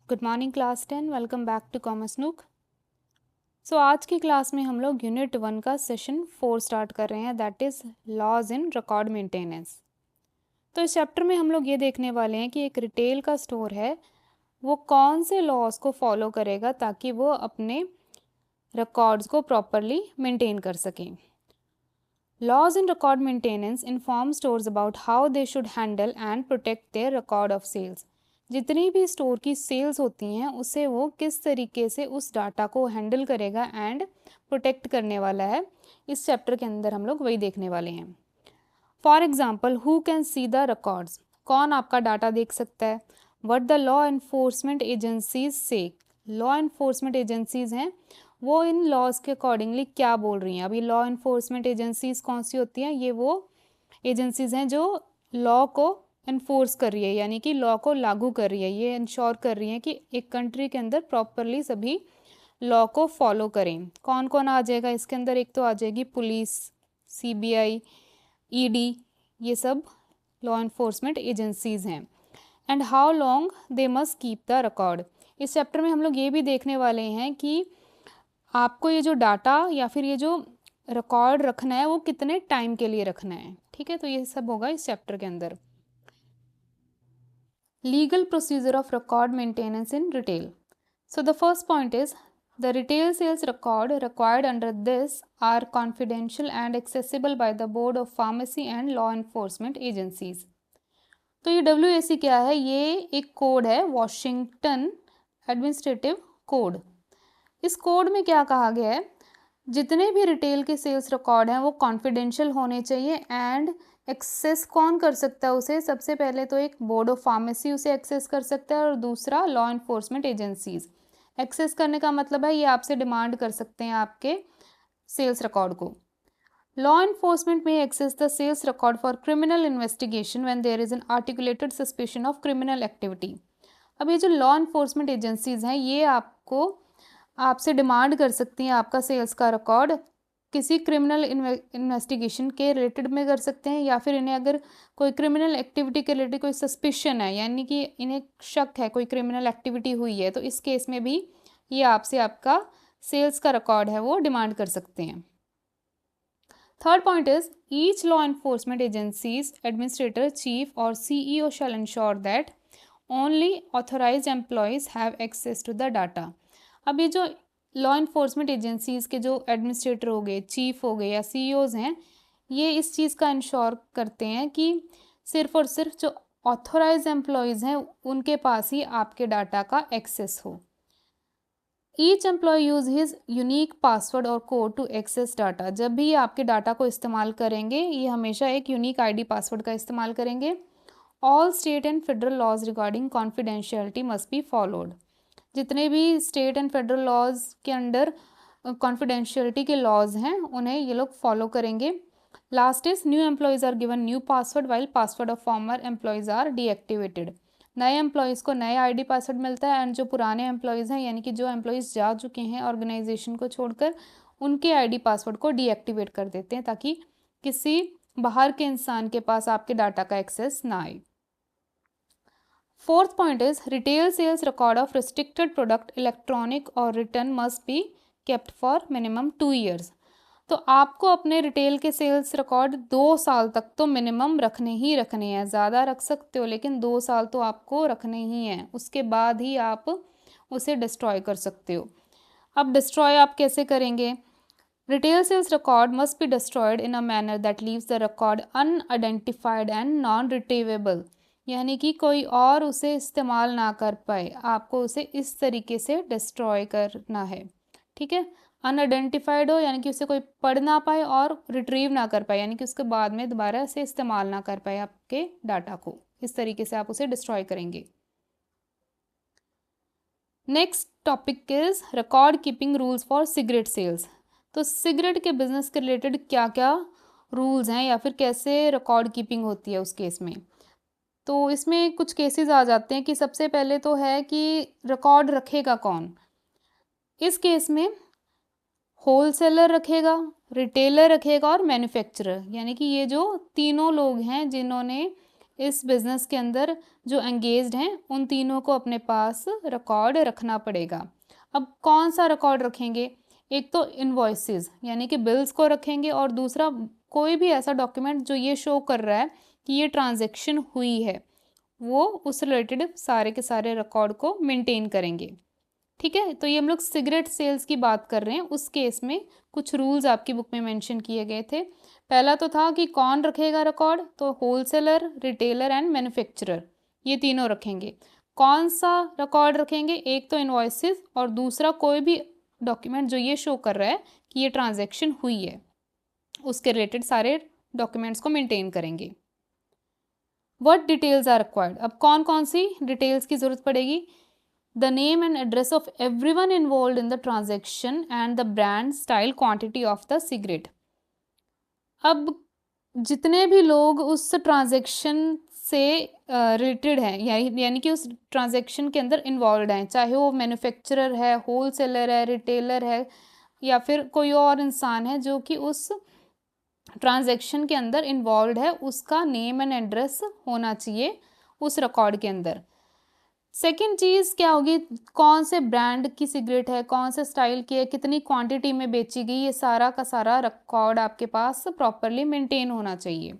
Good morning class 10। Welcome back to commerce nook. So आज की class में हम लोग यूनिट 1 का सेशन 4 स्टार्ट कर रहे हैं, that is laws in record maintenance. तो इस चैप्टर में हम लोग ये देखने वाले हैं कि एक रिटेल का स्टोर है वो कौन से लॉज को फॉलो करेगा ताकि वो अपने रिकॉर्ड्स को प्रॉपरली मेंटेन कर सकें। Laws in record maintenance inform stores about how they should handle and protect their record of sales. जितनी भी स्टोर की सेल्स होती हैं उसे वो किस तरीके से उस डाटा को हैंडल करेगा एंड प्रोटेक्ट करने वाला है, इस चैप्टर के अंदर हम लोग वही देखने वाले हैं। For example, who can see the records, कौन आपका डाटा देख सकता है। What the law enforcement agencies से, लॉ एनफोर्समेंट एजेंसीज हैं वो इन लॉज के अकॉर्डिंगली क्या बोल रही हैं। अभी लॉ एनफोर्समेंट एजेंसीज कौन सी होती हैं, ये वो एजेंसीज हैं जो लॉ को एनफोर्स कर रही है, यानी कि लॉ को लागू कर रही है, ये इंश्योर कर रही है कि एक कंट्री के अंदर प्रॉपरली सभी लॉ को फॉलो करें। कौन कौन आ जाएगा इसके अंदर, एक तो आ जाएगी पुलिस, सीबीआई, ईडी, ये सब लॉ एनफोर्समेंट एजेंसीज हैं। And how long they must keep the record. इस चैप्टर में हम लोग ये भी देखने वाले हैं कि आपको ये जो डाटा या फिर ये जो रिकॉर्ड रखना है वो कितने टाइम के लिए रखना है। ठीक है, तो ये सब होगा इस चैप्टर के अंदर। Legal procedure of record maintenance in retail. So the first point is the retail sales record required under this are confidential and accessible by the Board of Pharmacy and Law Enforcement Agencies. तो ये WAC क्या है, ये एक code है, Washington administrative code. इस code में क्या कहा गया है, जितने भी रिटेल के सेल्स रिकॉर्ड हैं वो कॉन्फिडेंशियल होने चाहिए एंड एक्सेस कौन कर सकता है उसे, सबसे पहले तो एक बोर्ड ऑफ फार्मेसी उसे एक्सेस कर सकता है और दूसरा लॉ इन्फोर्समेंट एजेंसीज। एक्सेस करने का मतलब है ये आपसे डिमांड कर सकते हैं आपके सेल्स रिकॉर्ड को। लॉ इन्फोर्समेंट में access the sales record for criminal investigation when there is an articulated suspicion of criminal activity. अब ये जो लॉ इन्फोर्समेंट एजेंसीज हैं ये आपसे डिमांड कर सकती हैं आपका सेल्स का रिकॉर्ड किसी क्रिमिनल इन्वेस्टिगेशन के रिलेटेड में कर सकते हैं, या फिर इन्हें अगर कोई क्रिमिनल एक्टिविटी के रिलेटेड कोई सस्पिशन है, यानी कि इन्हें शक है कोई क्रिमिनल एक्टिविटी हुई है, तो इस केस में भी ये आपसे आपका सेल्स का रिकॉर्ड है वो डिमांड कर सकते हैं। Third point is each law enforcement agencies administrator chief और CEO shall ensure that only authorised employees have access to the data. अब ये जो लॉ इन्फोर्समेंट एजेंसीज़ के जो एडमिनिस्ट्रेटर हो गए, चीफ हो गए या CEOs हैं, ये इस चीज़ का इंश्योर करते हैं कि सिर्फ और सिर्फ जो ऑथोराइज एम्प्लॉयज़ हैं उनके पास ही आपके डाटा का एक्सेस हो। Each employ use his unique password और कोड टू एक्सेस डाटा। जब भी ये आपके डाटा को इस्तेमाल करेंगे ये हमेशा एक यूनिक ID पासवर्ड का इस्तेमाल करेंगे। All state and federal laws regarding confidentiality must be followed. जितने भी स्टेट एंड फेडरल लॉज के अंडर कॉन्फिडेंशियलिटी के लॉज हैं उन्हें ये लोग फॉलो करेंगे। Last is new employees are given new password while password of former employees are deactivated. नए एम्प्लॉयज़ को नए ID पासवर्ड मिलता है एंड जो पुराने एम्प्लॉयज़ हैं, यानी कि जो एम्प्लॉयज़ जा चुके हैं ऑर्गेनाइजेशन को छोड़कर, उनके ID पासवर्ड को डीएक्टिवेट कर देते हैं ताकि किसी बाहर के इंसान के पास आपके डाटा का एक्सेस ना आए। Fourth point is retail sales record of restricted product electronic और return must be kept for minimum 2 years. तो आपको अपने रिटेल के सेल्स रिकॉर्ड 2 साल तक तो मिनिमम रखने ही रखने हैं। ज़्यादा रख सकते हो लेकिन 2 साल तो आपको रखने ही हैं, उसके बाद ही आप उसे डिस्ट्रॉय कर सकते हो। अब डिस्ट्रॉय आप कैसे करेंगे, retail sales record must be destroyed in a manner that leaves the record unidentified and non retrievable, यानी कि कोई और उसे इस्तेमाल ना कर पाए, आपको उसे इस तरीके से डिस्ट्रॉय करना है। ठीक है, अनआइडेंटिफाइड हो यानी कि उसे कोई पढ़ ना पाए और रिट्रीव ना कर पाए, यानी कि उसके बाद में दोबारा से इस्तेमाल ना कर पाए आपके डाटा को, इस तरीके से आप उसे डिस्ट्रॉय करेंगे। Next topic is record keeping rules for cigarette sales. तो सिगरेट के बिजनेस के रिलेटेड क्या क्या रूल्स हैं या फिर कैसे रिकॉर्ड कीपिंग होती है उस केस में। तो इसमें कुछ केसेस आ जाते हैं कि सबसे पहले तो है कि रिकॉर्ड रखेगा कौन। इस केस में होलसेलर रखेगा, रिटेलर रखेगा और मैन्युफैक्चरर, यानी कि ये जो तीनों लोग हैं जिन्होंने इस बिज़नेस के अंदर जो एंगेज्ड हैं उन तीनों को अपने पास रिकॉर्ड रखना पड़ेगा। अब कौन सा रिकॉर्ड रखेंगे? एक तो इनवॉइसेस यानी कि बिल्स को रखेंगे, और दूसरा कोई भी ऐसा डॉक्यूमेंट जो ये शो कर रहा है कि ये ट्रांजैक्शन हुई है, वो उस रिलेटेड सारे के सारे रिकॉर्ड को मेंटेन करेंगे। ठीक है, तो ये हम लोग सिगरेट सेल्स की बात कर रहे हैं। उस केस में कुछ रूल्स आपकी बुक में मेंशन किए गए थे। पहला तो था कि कौन रखेगा रिकॉर्ड, तो होलसेलर, रिटेलर एंड मैन्युफैक्चरर, ये तीनों रखेंगे। कौन सा रिकॉर्ड रखेंगे? एक तो इनवॉइसेस, और दूसरा कोई भी डॉक्यूमेंट जो ये शो कर रहा है कि ये ट्रांजैक्शन हुई है, उसके रिलेटेड सारे डॉक्यूमेंट्स को मेंटेन करेंगे। What details are required? अब कौन कौन सी डिटेल्स की ज़रूरत पड़ेगी? The name and address of everyone involved in the transaction and the brand, style, quantity of the cigarette. अब जितने भी लोग उस ट्रांजैक्शन से रिलेटेड हैं, यानी कि उस ट्रांजैक्शन के अंदर इन्वॉल्व हैं, चाहे वो मैन्युफैक्चरर है, होलसेलर है, रिटेलर है, या फिर कोई और इंसान है जो कि उस ट्रांजैक्शन के अंदर इन्वॉल्व है, उसका नेम एंड एड्रेस होना चाहिए उस रिकॉर्ड के अंदर। सेकंड चीज़ क्या होगी? कौन से ब्रांड की सिगरेट है, कौन से स्टाइल की है, कितनी क्वांटिटी में बेची गई, ये सारा का सारा रिकॉर्ड आपके पास प्रॉपरली मेंटेन होना चाहिए।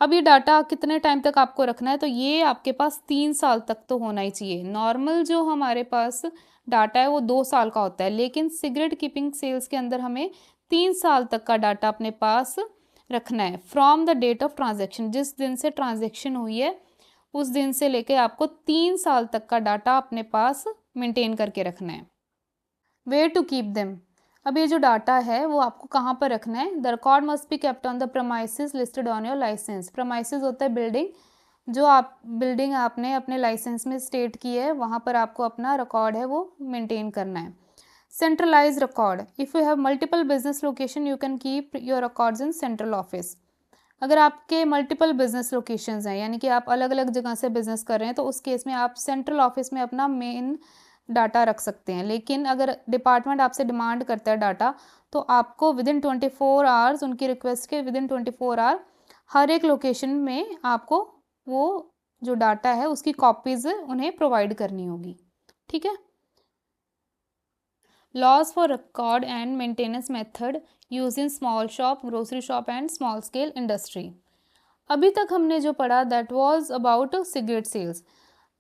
अब ये डाटा कितने टाइम तक आपको रखना है? तो ये आपके पास 3 साल तक तो होना ही चाहिए। नॉर्मल जो हमारे पास डाटा है वो 2 साल का होता है, लेकिन सिगरेट कीपिंग सेल्स के अंदर हमें 3 साल तक का डाटा अपने पास रखना है। From the date of transaction, जिस दिन से ट्रांजैक्शन हुई है उस दिन से लेके आपको 3 साल तक का डाटा अपने पास मेंटेन करके रखना है। Where to keep them? अब ये जो डाटा है वो आपको कहाँ पर रखना है? The record must be kept on the premises listed on your licence. Premises होता है बिल्डिंग, जो आप बिल्डिंग आपने अपने लाइसेंस में स्टेट की है, वहाँ पर आपको अपना रिकॉर्ड है वो मेंटेन करना है। Centralise record, if you have multiple business location you can keep your records in central office. अगर आपके मल्टीपल बिजनेस लोकेशंस हैं, यानी कि आप अलग अलग जगह से बिजनेस कर रहे हैं, तो उस केस में आप सेंट्रल ऑफिस में अपना मेन डाटा रख सकते हैं। लेकिन अगर डिपार्टमेंट आपसे डिमांड करता है डाटा, तो आपको विदिन 24 आवर्स, उनकी रिक्वेस्ट के विदिन 24 आवर हर एक लोकेशन में आपको वो जो डाटा है उसकी कॉपीज़ उन्हें प्रोवाइड करनी होगी। ठीक है। Laws for record and maintenance method use in small shop, grocery shop and small scale industry. अभी तक हमने जो पढ़ा that was about cigarette sales.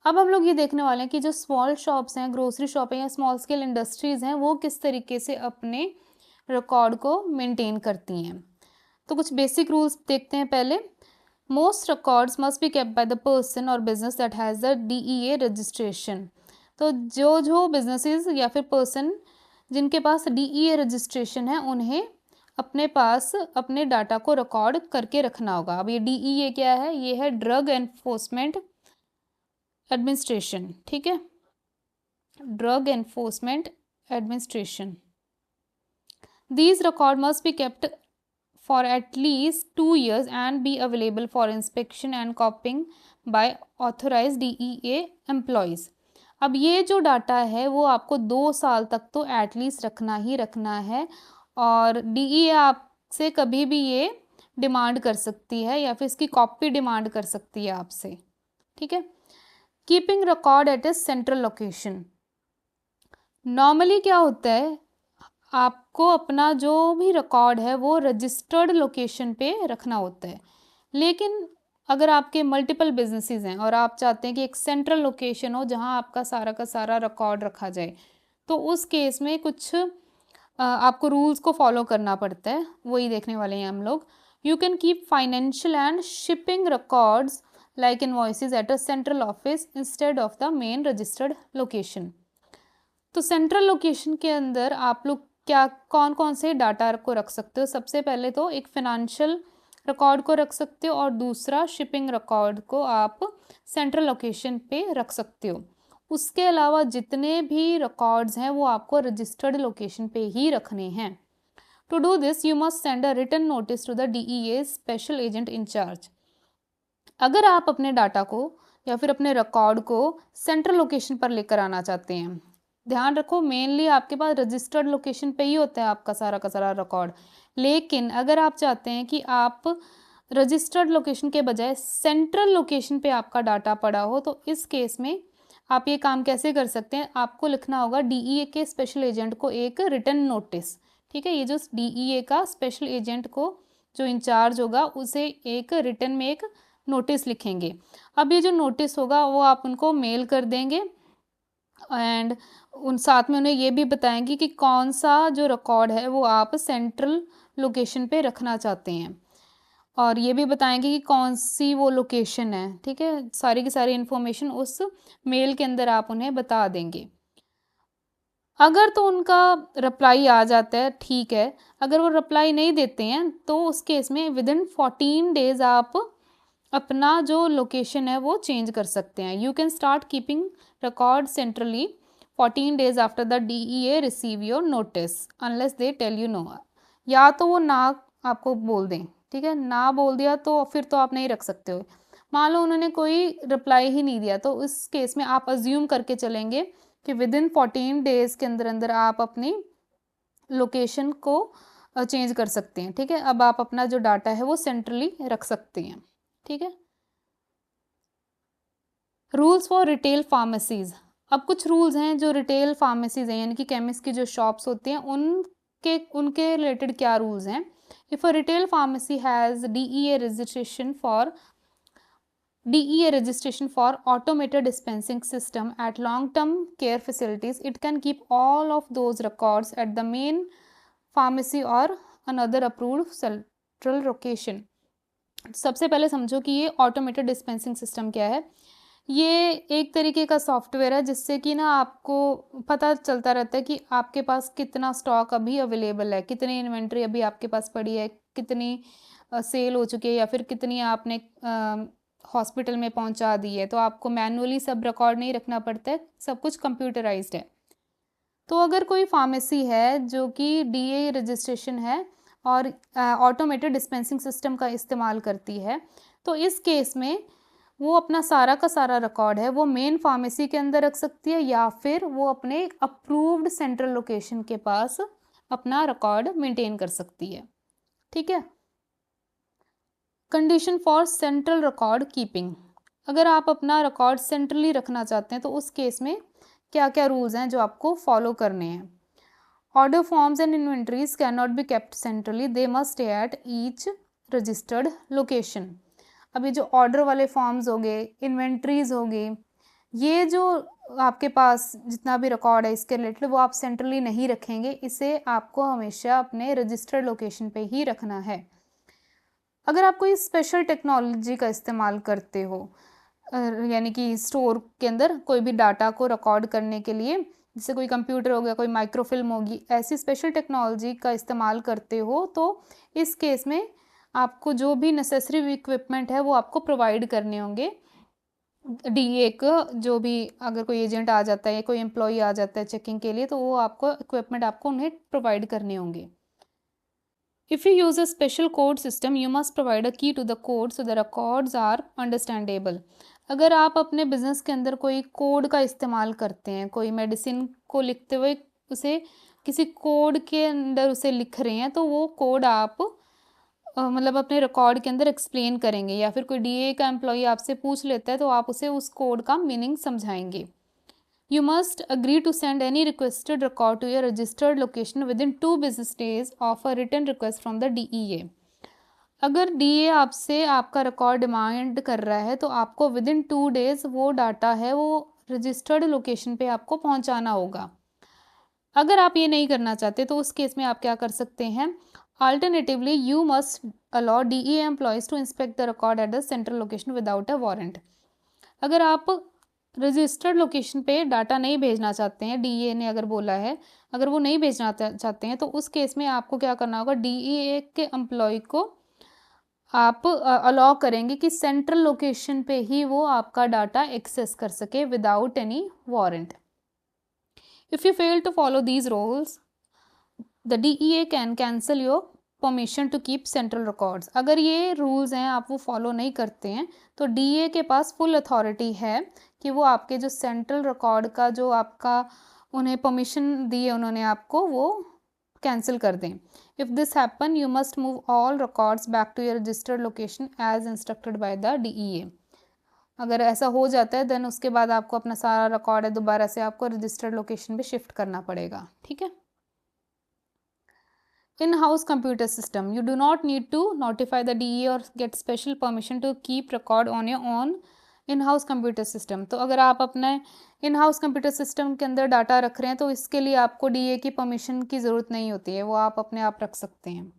अब हम लोग ये देखने वाले हैं कि जो स्मॉल शॉप्स हैं, ग्रोसरी शॉप है या स्मॉल स्केल इंडस्ट्रीज़ हैं, वो किस तरीके से अपने रिकॉर्ड को मेंटेन करती हैं। तो कुछ बेसिक रूल्स देखते हैं पहले। Most records must be kept by the person और business that has the DEA registration. तो जो बिजनेसेस या फिर पर्सन जिनके पास DEA रजिस्ट्रेशन है, उन्हें अपने पास अपने डाटा को रिकॉर्ड करके रखना होगा। अब ये DEA क्या है? ये है ड्रग एनफोर्समेंट एडमिनिस्ट्रेशन। ठीक है, drug enforcement administration. These records must be kept for at least 2 years and be available for inspection and copying by authorized DEA employees. अब ये जो डाटा है वो आपको 2 साल तक तो एटलीस्ट रखना ही रखना है, और DEA आपसे कभी भी ये डिमांड कर सकती है या फिर इसकी कॉपी डिमांड कर सकती है आपसे। ठीक है। कीपिंग रिकॉर्ड एट ए सेंट्रल लोकेशन। नॉर्मली क्या होता है, आपको अपना जो भी रिकॉर्ड है वो रजिस्टर्ड लोकेशन पे रखना होता है। लेकिन अगर आपके मल्टीपल बिजनेसेस हैं और आप चाहते हैं कि एक सेंट्रल लोकेशन हो जहां आपका का सारा रिकॉर्ड रखा जाए, तो उस केस में कुछ आपको रूल्स को फॉलो करना पड़ता है, वही देखने वाले हैं हम लोग। You can keep financial and shipping records like invoices at a central office instead of the main registered location. तो सेंट्रल लोकेशन के अंदर आप लोग क्या कौन कौन से डाटा को रख सकते हो? सबसे पहले तो एक फिनेंशियल रिकॉर्ड को रख सकते हो, और दूसरा शिपिंग रिकॉर्ड को आप सेंट्रल लोकेशन पे रख सकते हो। उसके अलावा जितने भी रिकॉर्ड्स हैं वो आपको रजिस्टर्ड लोकेशन पे ही रखने हैं। To do this you must send a written notice to the DEA special agent in charge. अगर आप अपने डाटा को या फिर अपने रिकॉर्ड को सेंट्रल लोकेशन पर लेकर आना चाहते हैं, ध्यान रखो मेनली आपके पास रजिस्टर्ड लोकेशन पे ही होता है आपका का सारा रिकॉर्ड। लेकिन अगर आप चाहते हैं कि आप रजिस्टर्ड लोकेशन के बजाय सेंट्रल लोकेशन पे आपका डाटा पड़ा हो, तो इस केस में आप ये काम कैसे कर सकते हैं, आपको लिखना होगा DEA के स्पेशल एजेंट को एक रिटन नोटिस। ठीक है, ये जो DEA का स्पेशल एजेंट को जो इंचार्ज होगा उसे एक रिटन में एक नोटिस लिखेंगे। अब ये जो नोटिस होगा वो आप उनको मेल कर देंगे एंड उन साथ में उन्हें ये भी बताएंगे कि कौन सा जो रिकॉर्ड है वो आप सेंट्रल लोकेशन पे रखना चाहते हैं, और ये भी बताएंगे कि कौन सी वो लोकेशन है। ठीक है, सारी की सारी इन्फॉर्मेशन उस मेल के अंदर आप उन्हें बता देंगे। अगर तो उनका रिप्लाई आ जाता है ठीक है, अगर वो रिप्लाई नहीं देते हैं तो उस केस में विदिन 14 डेज आप अपना जो लोकेशन है वो चेंज कर सकते हैं। You can start keeping record centrally 14 days after the DEA receive your notice unless they tell you no. या तो वो ना आपको बोल दें, ठीक है, ना बोल दिया तो फिर तो आप नहीं रख सकते हो। मान लो उन्होंने कोई रिप्लाई ही नहीं दिया, तो उस केस में आप अज्यूम करके चलेंगे कि विदिन 14 डेज के अंदर अंदर आप अपनी लोकेशन को चेंज कर सकते हैं। ठीक है, अब आप अपना जो डाटा है वो सेंट्रली रख सकते हैं। ठीक है, रूल्स फॉर रिटेल फार्मेसीज। अब कुछ रूल्स हैं जो रिटेल फार्मेसीज हैं, यानी कि केमिस्ट की जो शॉप्स होती हैं उनके रिलेटेड क्या रूल्स हैं। If a retail pharmacy has DEA registration for automated dispensing system at long-term care facilities, it can keep all of those records at the main pharmacy or another approved central location. सबसे पहले समझो कि ये automated dispensing system क्या है। ये एक तरीके का सॉफ्टवेयर है जिससे कि ना आपको पता चलता रहता है कि आपके पास कितना स्टॉक अभी अवेलेबल है, कितनी इन्वेंट्री अभी आपके पास पड़ी है, कितनी सेल हो चुकी है, या फिर कितनी आपने हॉस्पिटल में पहुंचा दी है। तो आपको मैनुअली सब रिकॉर्ड नहीं रखना पड़ता है, सब कुछ कंप्यूटराइज्ड है। तो अगर कोई फार्मेसी है जो कि DEA रजिस्ट्रेशन है और ऑटोमेटेड डिस्पेंसिंग सिस्टम का इस्तेमाल करती है, तो इस केस में वो अपना सारा का सारा रिकॉर्ड है वो मेन फार्मेसी के अंदर रख सकती है, या फिर वो अपने अप्रूव्ड सेंट्रल लोकेशन के पास अपना रिकॉर्ड मेंटेन कर सकती है। ठीक है, condition for central record keeping. अगर आप अपना रिकॉर्ड सेंट्रली रखना चाहते हैं तो उस केस में क्या क्या रूल्स हैं जो आपको फॉलो करने हैं। Order forms and inventories can not be kept centrally, they must stay at each registered location. अभी जो ऑर्डर वाले फॉर्म्स हो गए, इन्वेंट्रीज हो गए, ये जो आपके पास जितना भी रिकॉर्ड है इसके रिलेटेड वो आप सेंट्रली नहीं रखेंगे, इसे आपको हमेशा अपने रजिस्टर्ड लोकेशन पे ही रखना है। अगर आप कोई स्पेशल टेक्नोलॉजी का इस्तेमाल करते हो, यानी कि स्टोर के अंदर कोई भी डाटा को रिकॉर्ड करने के लिए, जैसे कोई कंप्यूटर हो गया, कोई माइक्रोफिल्म होगी, ऐसी स्पेशल टेक्नोलॉजी का इस्तेमाल करते हो, तो इस केस में आपको जो भी नेसेसरी इक्विपमेंट है वो आपको प्रोवाइड करने होंगे। DEA का जो भी अगर कोई एजेंट आ जाता है या कोई एम्प्लॉई आ जाता है चेकिंग के लिए, तो वो आपको इक्विपमेंट आपको उन्हें प्रोवाइड करने होंगे। If you use a special code system, you must provide a key to the code so the records are understandable. अगर आप अपने बिजनेस के अंदर कोई कोड का इस्तेमाल करते हैं, कोई मेडिसिन को लिखते हुए उसे किसी कोड के अंदर उसे लिख रहे हैं, तो वो कोड आप मतलब अपने रिकॉर्ड के अंदर एक्सप्लेन करेंगे, या फिर कोई DEA का एम्प्लॉई आपसे पूछ लेता है तो आप उसे उस कोड का मीनिंग समझाएंगे। You must agree to send any requested record to your registered location within 2 business days of a written request from the DEA. अगर DEA आपसे आपका रिकॉर्ड डिमांड कर रहा है तो आपको विदिन 2 डेज वो डाटा है वो रजिस्टर्ड लोकेशन पे आपको पहुंचाना होगा। अगर आप ये नहीं करना चाहते तो उस केस में आप क्या कर सकते हैं, alternatively you must allow DEA employees to inspect the record at the central location without a warrant. अगर आप रजिस्टर्ड लोकेशन पे डाटा नहीं भेजना चाहते हैं, DEA ने अगर बोला है, अगर वो नहीं भेजना चाहते हैं, तो उस केस में आपको क्या करना होगा, DEA के एम्प्लॉय को आप अलाउ करेंगे कि सेंट्रल लोकेशन पे ही वो आपका डाटा एक्सेस कर सके without any warrant. If you fail to follow these rules the DEA can cancel your permission to keep central records. अगर ये रूल्स हैं आप वो फॉलो नहीं करते हैं तो DEA के पास फुल अथॉरिटी है कि वो आपके जो सेंट्रल रिकॉर्ड का जो आपका उन्हें परमिशन दी है उन्होंने आपको, वो कैंसिल कर दें। If this happen you must move all records back to your registered location as instructed by the DEA। अगर ऐसा हो जाता है देन उसके बाद आपको अपना सारा रिकॉर्ड है दोबारा से आपको रजिस्टर्ड लोकेशन पे शिफ्ट करना पड़ेगा, ठीक है। In-house computer system, you do not need to notify the DEA or get special permission to keep record on your own in-house computer system। तो अगर आप अपने in-house computer system के अंदर डाटा रख रहे हैं तो इसके लिए आपको DEA की परमिशन की ज़रूरत नहीं होती है, वो आप अपने आप रख सकते हैं।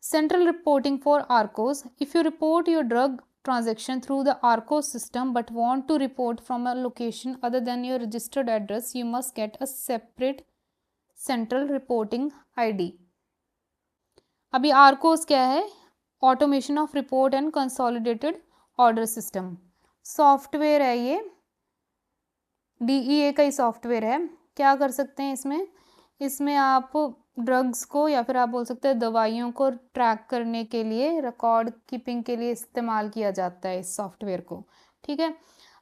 Central reporting for ARCOs, if you report your drug transaction through the ARCOS system but want to report from a location other than your registered address, you must get a separate central reporting ID। अभी आरकोस क्या है? Automation of report and consolidated order system software है, ये DEA का ही software है। क्या कर सकते हैं इसमें आप ड्रग्स को या फिर आप बोल सकते हैं दवाइयों को ट्रैक करने के लिए, रिकॉर्ड कीपिंग के लिए इस्तेमाल किया जाता है इस सॉफ्टवेयर को, ठीक है।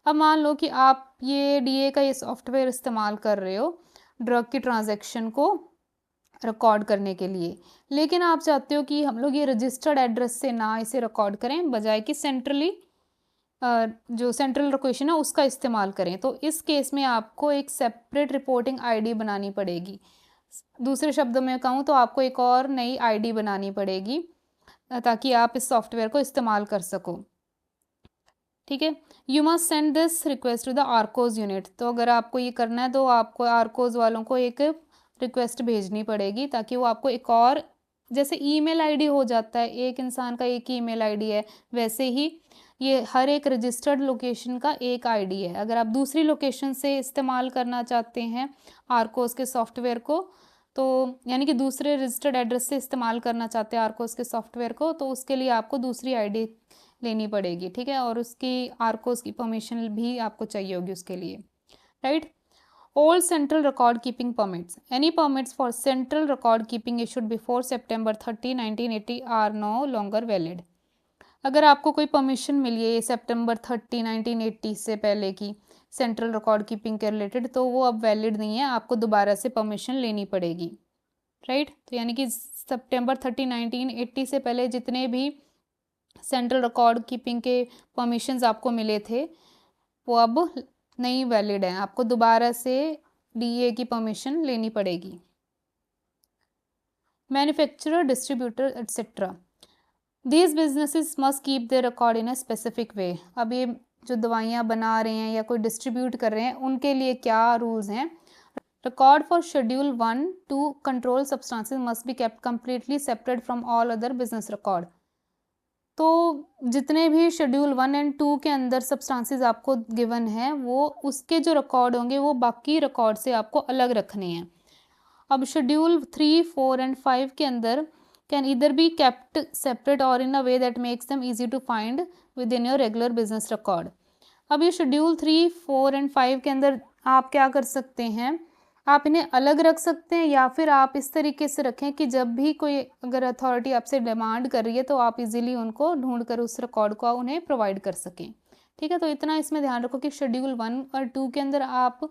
अब मान लो कि आप ये DEA का ये सॉफ्टवेयर इस्तेमाल कर रहे हो ड्रग की ट्रांजैक्शन को रिकॉर्ड करने के लिए, लेकिन आप चाहते हो कि हम लोग ये रजिस्टर्ड एड्रेस से ना इसे रिकॉर्ड करें, बजाय कि सेंट्रली जो सेंट्रल लोकेशन है उसका इस्तेमाल करें। तो इस केस में आपको एक सेपरेट रिपोर्टिंग ID बनानी पड़ेगी। दूसरे शब्दों में कहूँ तो आपको एक और नई ID बनानी पड़ेगी ताकि आप इस सॉफ्टवेयर को इस्तेमाल कर सको, ठीक है। You must send this request to the ARCOS unit. तो अगर आपको ये करना है तो आपको आरकोज वालों को एक रिक्वेस्ट भेजनी पड़ेगी ताकि वो आपको एक और, जैसे ईमेल ID हो जाता है, एक इंसान का एक ही ईमेल ID है, वैसे ही ये हर एक रजिस्टर्ड लोकेशन का एक ID है। अगर आप दूसरी लोकेशन से इस्तेमाल करना चाहते हैं आरकोज के सॉफ्टवेयर को, तो यानी कि दूसरे रजिस्टर्ड एड्रेस से इस्तेमाल करना चाहते हैं आरकोज के सॉफ्टवेयर को, तो उसके लिए आपको दूसरी ID लेनी पड़ेगी, ठीक है, और उसकी आरकोस की परमिशन भी आपको चाहिए होगी उसके लिए, right. All central record keeping permits, any permits for central record keeping issued before September 30, 1980 are no longer valid। अगर आपको कोई परमिशन मिली है सितंबर 30, 1980 से पहले की सेंट्रल रिकॉर्ड कीपिंग के रिलेटेड, तो वो अब वैलिड नहीं है, आपको दोबारा से परमिशन लेनी पड़ेगी, राइट। तो यानी कि सितंबर 30, 1980 से पहले जितने भी सेंट्रल रिकॉर्ड कीपिंग के परमिशंस आपको मिले थे वो अब नहीं वैलिड हैं, आपको दोबारा से DEA की परमिशन लेनी पड़ेगी। Manufacturer, distributor etcetera, these businesses must keep their record in a specific way. अब ये जो दवाइयाँ बना रहे हैं या कोई डिस्ट्रीब्यूट कर रहे हैं उनके लिए क्या रूल्स हैं? Record for schedule 1 to control substances must be kept completely separate from all other business record. तो जितने भी शेड्यूल 1 एंड 2 के अंदर सब्सटेंसेस आपको गिवन है वो उसके जो रिकॉर्ड होंगे वो बाकी रिकॉर्ड से आपको अलग रखने हैं। अब शेड्यूल 3, 4 एंड 5 के अंदर can either be kept separate और in a way that makes them easy to find within your regular business record. अब ये शेड्यूल 3, 4 एंड 5 के अंदर आप क्या कर सकते हैं, आप इन्हें अलग रख सकते हैं या फिर आप इस तरीके से रखें कि जब भी कोई अगर अथॉरिटी आपसे डिमांड कर रही है तो आप इजीली उनको ढूंढ कर उस रिकॉर्ड को उन्हें प्रोवाइड कर सकें, ठीक है। तो इतना इसमें ध्यान रखो कि शेड्यूल 1 और 2 के अंदर आप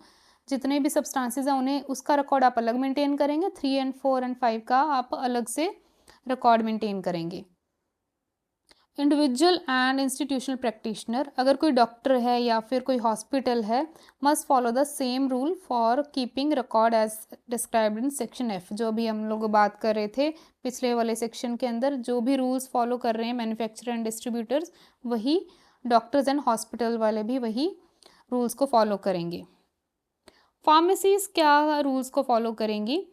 जितने भी सब्सटेंसेस हैं उन्हें उसका रिकॉर्ड आप अलग मेंटेन करेंगे, 3 एंड 4 एंड 5 का आप अलग से रिकॉर्ड मेंटेन करेंगे। इंडिविजुअल एंड इंस्टीट्यूशनल प्रैक्टिशनर, अगर कोई डॉक्टर है या फिर कोई हॉस्पिटल है, must follow the same rule for keeping record as described in section F। जो भी हम लोग बात कर रहे थे पिछले वाले सेक्शन के अंदर, जो भी रूल्स फॉलो कर रहे हैं मैन्युफैक्चरर एंड डिस्ट्रीब्यूटर्स, वही डॉक्टर्स एंड हॉस्पिटल वाले भी वही रूल्स को फॉलो करेंगे। फार्मेसीज क्या रूल्स को फॉलो करेंगी?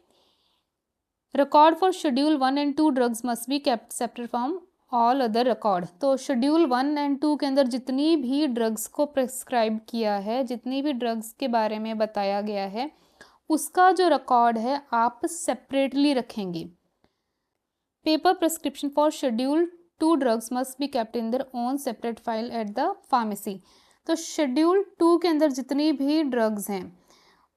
Record for schedule 1 and 2 drugs must be kept separate from all other record. तो शेड्यूल 1 एंड 2 के अंदर जितनी भी ड्रग्स को प्रिस्क्राइब किया है, जितनी भी ड्रग्स के बारे में बताया गया है, उसका जो रिकॉर्ड है आप सेपरेटली रखेंगे। Paper prescription for schedule 2 drugs must be kept in their own separate file eight the pharmacy. तो शेड्यूल 2 के अंदर जितनी भी ड्रग्स हैं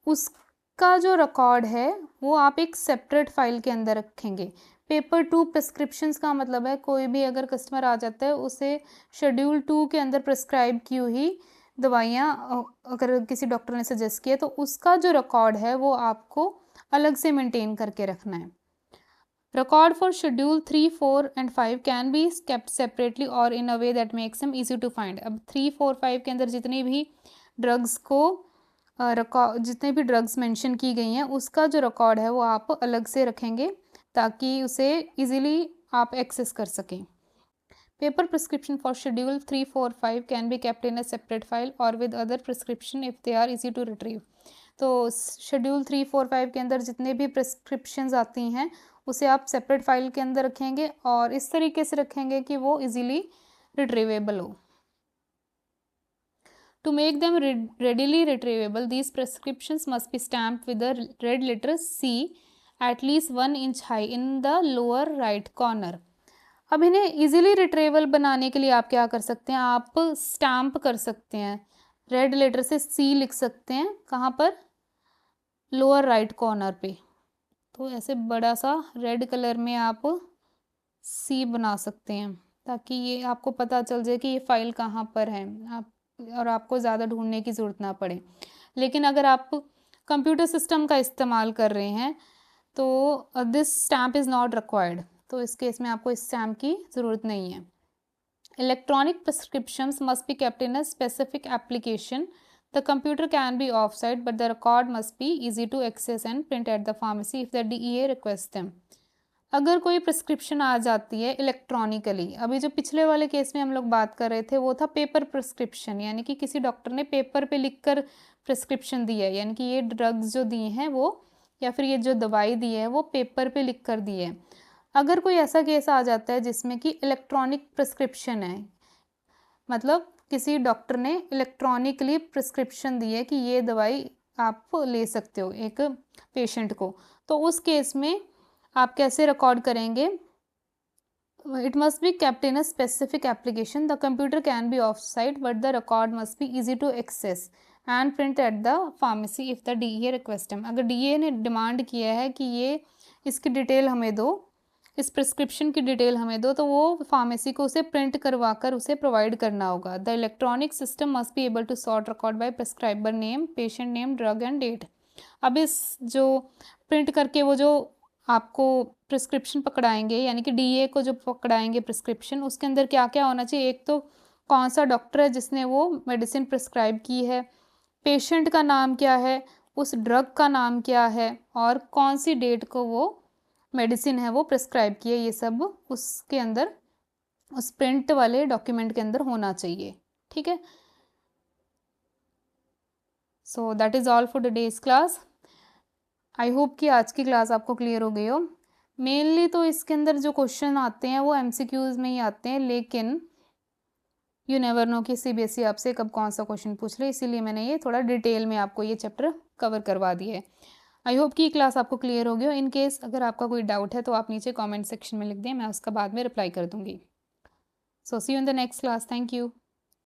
उसका जो रिकॉर्ड है वो आप एक सेपरेट फाइल के अंदर रखेंगे। पेपर 2 प्रिस्क्रिप्शंस का मतलब है कोई भी अगर कस्टमर आ जाता है उसे शेड्यूल 2 के अंदर प्रिस्क्राइब की हुई दवाइयाँ अगर किसी डॉक्टर ने सजेस्ट किया तो उसका जो रिकॉर्ड है वो आपको अलग से मेंटेन करके रखना है। Record for schedule 3, 4 and 5 can be kept separately और in a way that makes them easy to find. अब 3, 4, 5 के अंदर जितनी भी ड्रग्स को जितने भी ड्रग्स मेंशन की गई हैं उसका जो रिकॉर्ड है वो आप अलग से रखेंगे ताकि उसे इजीली आप एक्सेस कर सकें। Paper prescription for schedule 3, 4, 5 can be kept in a separate file और with other prescription if they are easy to retrieve. तो शेड्यूल 3, 4, 5 के अंदर जितने भी प्रिस्क्रिप्शंस आती हैं उसे आप सेपरेट फाइल के अंदर रखेंगे और इस तरीके से रखेंगे कि वो इजीली रिट्रीवेबल हो। To make them readily retrievable, these prescriptions must be stamped with the red letter C at least 1 inch high in the lower right corner. अब इन्हें इजीली रिट्रीवेबल बनाने के लिए आप क्या कर सकते हैं, आप स्टैम्प कर सकते हैं, रेड लेटर से C लिख सकते हैं, कहाँ पर, लोअर राइट कॉर्नर पे। तो ऐसे बड़ा सा रेड कलर में आप C बना सकते हैं ताकि ये आपको पता चल जाए कि ये फाइल कहाँ पर है, आप और आपको ज़्यादा ढूंढने की ज़रूरत ना पड़े। लेकिन अगर आप कंप्यूटर सिस्टम का इस्तेमाल कर रहे हैं तो this stamp is not required, तो इस केस में आपको इस स्टैम्प की ज़रूरत नहीं है। Electronic prescriptions must be kept in a specific application. The computer can be offsite, but the record must be easy to access and print at the pharmacy if the DEA requests them. अगर कोई prescription आ जाती है electronically, अभी जो पिछले वाले case में हम लोग बात कर रहे थे वो था पेपर प्रिस्क्रिप्शन, यानी कि किसी डॉक्टर ने पेपर पे लिखकर प्रिस्क्रिप्शन दी है, यानी कि ये ड्रग्स जो दिए हैं वो या फिर ये जो दवाई दी है वो पेपर पे लिख कर दी है। अगर कोई ऐसा केस आ जाता है जिसमें कि इलेक्ट्रॉनिक प्रिस्क्रिप्शन है, मतलब किसी डॉक्टर ने इलेक्ट्रॉनिकली प्रिस्क्रिप्शन दी है कि ये दवाई आप ले सकते हो एक पेशेंट को, तो उस केस में आप कैसे रिकॉर्ड करेंगे, it must be kept in a specific application. The computer can be off site but the record must be easy to access and print at the pharmacy if the DEA request him. अगर DEA ने demand किया है कि ये इसकी detail हमें दो, इस प्रिस्क्रिप्शन की डिटेल हमें दो, तो वो फार्मेसी को उसे प्रिंट करवा कर उसे प्रोवाइड करना होगा। The electronic system must be able to sort record by prescriber name, patient name, drug and date. अब इस जो प्रिंट करके वो जो आपको प्रिस्क्रिप्शन पकड़ाएंगे, यानी कि DEA को जो पकड़ाएंगे प्रिस्क्रिप्शन, उसके अंदर क्या क्या होना चाहिए, एक तो कौन सा डॉक्टर है जिसने वो मेडिसिन प्रिस्क्राइब की है, पेशेंट का नाम क्या है, उस ड्रग का नाम क्या है और कौन सी डेट को वो मेडिसिन है वो प्रिस्क्राइब की है, ये सब उसके अंदर उस प्रिंट वाले डॉक्यूमेंट के अंदर होना चाहिए। ठीक है, so that is all for today's class. I hope कि आज की क्लास आपको क्लियर हो गई हो। मेनली तो इसके अंदर जो क्वेश्चन आते हैं वो MCQs में ही आते हैं, लेकिन यू नेवर नो कि CBSE आपसे कब कौन सा क्वेश्चन पूछ ले, इसीलिए मैंने ये थोड़ा डिटेल में आपको ये चैप्टर कवर करवा दिए है। आई होप कि क्लास आपको क्लियर हो गई हो। इन केस अगर आपका कोई डाउट है तो आप नीचे कमेंट सेक्शन में लिख दें, मैं उसका बाद में रिप्लाई कर दूँगी। So see you in the next class. Thank you.